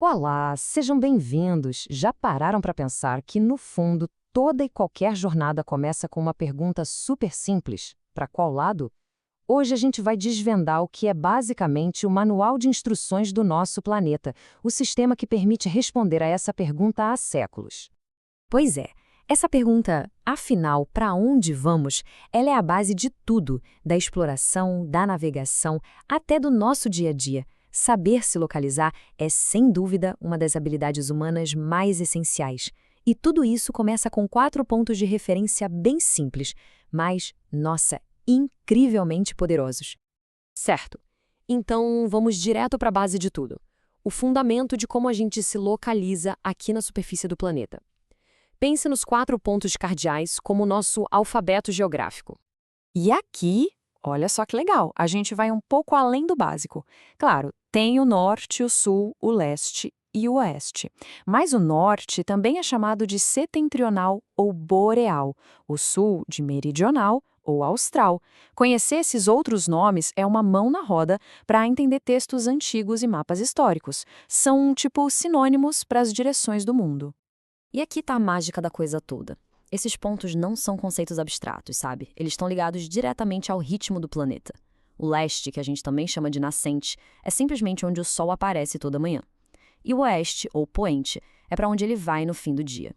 Olá, sejam bem-vindos. Já pararam para pensar que, no fundo, toda e qualquer jornada começa com uma pergunta super simples: para qual lado? Hoje a gente vai desvendar o que é basicamente o manual de instruções do nosso planeta, o sistema que permite responder a essa pergunta há séculos. Pois é, essa pergunta, afinal, para onde vamos, ela é a base de tudo, da exploração, da navegação, até do nosso dia a dia. Saber se localizar é, sem dúvida, uma das habilidades humanas mais essenciais. E tudo isso começa com 4 pontos de referência bem simples, mas, nossa, incrivelmente poderosos. Certo. Então, vamos direto para a base de tudo. O fundamento de como a gente se localiza aqui na superfície do planeta. Pense nos 4 pontos cardeais como o nosso alfabeto geográfico. E aqui, olha só que legal, a gente vai um pouco além do básico. Claro, tem o norte, o sul, o leste e o oeste. Mas o norte também é chamado de setentrional ou boreal, o sul de meridional ou austral. Conhecer esses outros nomes é uma mão na roda para entender textos antigos e mapas históricos. São, tipo, sinônimos para as direções do mundo. E aqui está a mágica da coisa toda. Esses pontos não são conceitos abstratos, sabe? Eles estão ligados diretamente ao ritmo do planeta. O leste, que a gente também chama de nascente, é simplesmente onde o sol aparece toda manhã. E o oeste, ou poente, é para onde ele vai no fim do dia.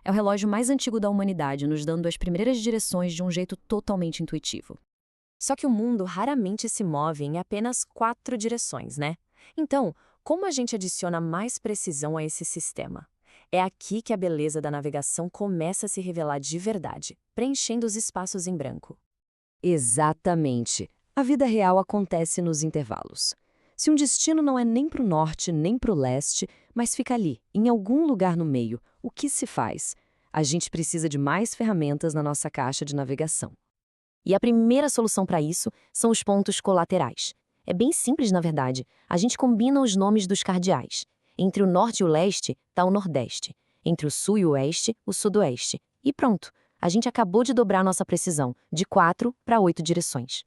É o relógio mais antigo da humanidade, nos dando as primeiras direções de um jeito totalmente intuitivo. Só que o mundo raramente se move em apenas 4 direções, né? Então, como a gente adiciona mais precisão a esse sistema? É aqui que a beleza da navegação começa a se revelar de verdade, preenchendo os espaços em branco. Exatamente. A vida real acontece nos intervalos. Se um destino não é nem para o norte nem para o leste, mas fica ali, em algum lugar no meio, o que se faz? A gente precisa de mais ferramentas na nossa caixa de navegação. E a primeira solução para isso são os pontos colaterais. É bem simples, na verdade. A gente combina os nomes dos cardeais. Entre o norte e o leste está o nordeste. Entre o sul e o oeste, o sudoeste. E pronto, a gente acabou de dobrar nossa precisão, de 4 para 8 direções.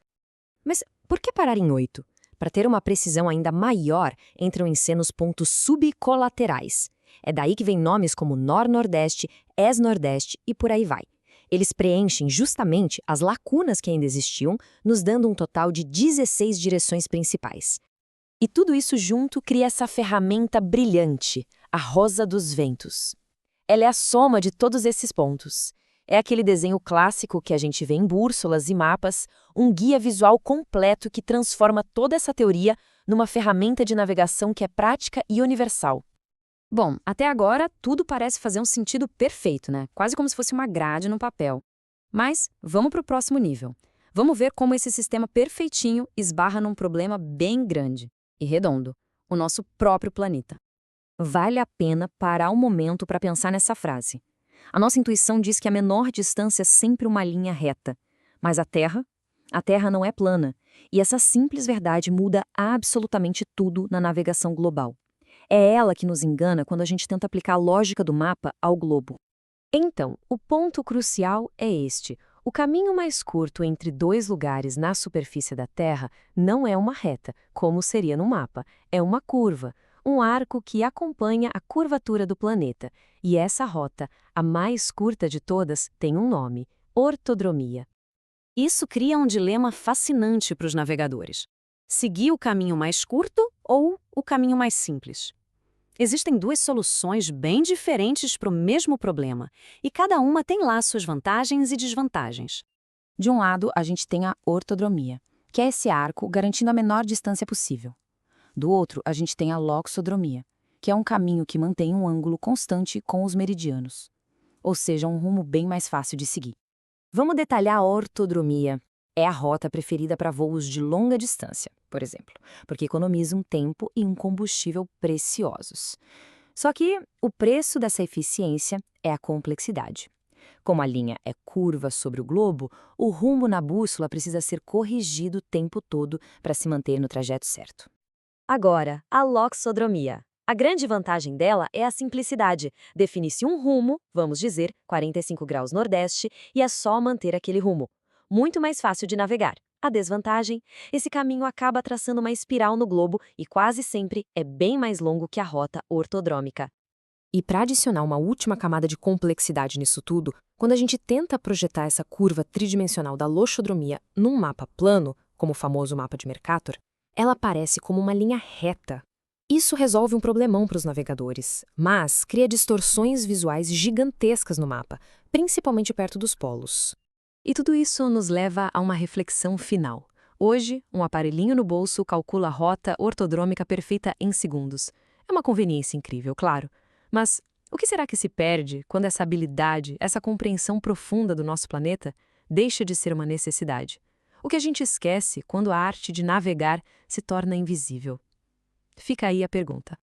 Mas por que parar em 8? Para ter uma precisão ainda maior, entram em cena os pontos subcolaterais. É daí que vem nomes como Nor-Nordeste, Es-Nordeste e por aí vai. Eles preenchem justamente as lacunas que ainda existiam, nos dando um total de 16 direções principais. E tudo isso junto cria essa ferramenta brilhante, a Rosa dos Ventos. Ela é a soma de todos esses pontos. É aquele desenho clássico que a gente vê em bússolas e mapas, um guia visual completo que transforma toda essa teoria numa ferramenta de navegação que é prática e universal. Bom, até agora tudo parece fazer um sentido perfeito, né? Quase como se fosse uma grade no papel. Mas vamos para o próximo nível. Vamos ver como esse sistema perfeitinho esbarra num problema bem grande e redondo, o nosso próprio planeta. Vale a pena parar um momento para pensar nessa frase. A nossa intuição diz que a menor distância é sempre uma linha reta. Mas a Terra não é plana. E essa simples verdade muda absolutamente tudo na navegação global. É ela que nos engana quando a gente tenta aplicar a lógica do mapa ao globo. Então, o ponto crucial é este. O caminho mais curto entre 2 lugares na superfície da Terra não é uma reta, como seria no mapa. É uma curva, um arco que acompanha a curvatura do planeta. E essa rota, a mais curta de todas, tem um nome: ortodromia. Isso cria um dilema fascinante para os navegadores. Seguir o caminho mais curto ou o caminho mais simples? Existem 2 soluções bem diferentes para o mesmo problema, e cada uma tem lá suas vantagens e desvantagens. De um lado, a gente tem a ortodromia, que é esse arco garantindo a menor distância possível. Do outro, a gente tem a loxodromia, que é um caminho que mantém um ângulo constante com os meridianos, ou seja, um rumo bem mais fácil de seguir. Vamos detalhar a ortodromia. É a rota preferida para voos de longa distância, por exemplo, porque economiza um tempo e um combustível preciosos. Só que o preço dessa eficiência é a complexidade. Como a linha é curva sobre o globo, o rumo na bússola precisa ser corrigido o tempo todo para se manter no trajeto certo. Agora, a loxodromia. A grande vantagem dela é a simplicidade. Define-se um rumo, vamos dizer, 45 graus nordeste, e é só manter aquele rumo. Muito mais fácil de navegar. A desvantagem? Esse caminho acaba traçando uma espiral no globo e quase sempre é bem mais longo que a rota ortodrômica. E para adicionar uma última camada de complexidade nisso tudo, quando a gente tenta projetar essa curva tridimensional da loxodromia num mapa plano, como o famoso mapa de Mercator, ela aparece como uma linha reta. Isso resolve um problemão para os navegadores, mas cria distorções visuais gigantescas no mapa, principalmente perto dos polos. E tudo isso nos leva a uma reflexão final. Hoje, um aparelhinho no bolso calcula a rota ortodrômica perfeita em segundos. É uma conveniência incrível, claro. Mas o que será que se perde quando essa habilidade, essa compreensão profunda do nosso planeta, deixa de ser uma necessidade? O que a gente esquece quando a arte de navegar se torna invisível? Fica aí a pergunta.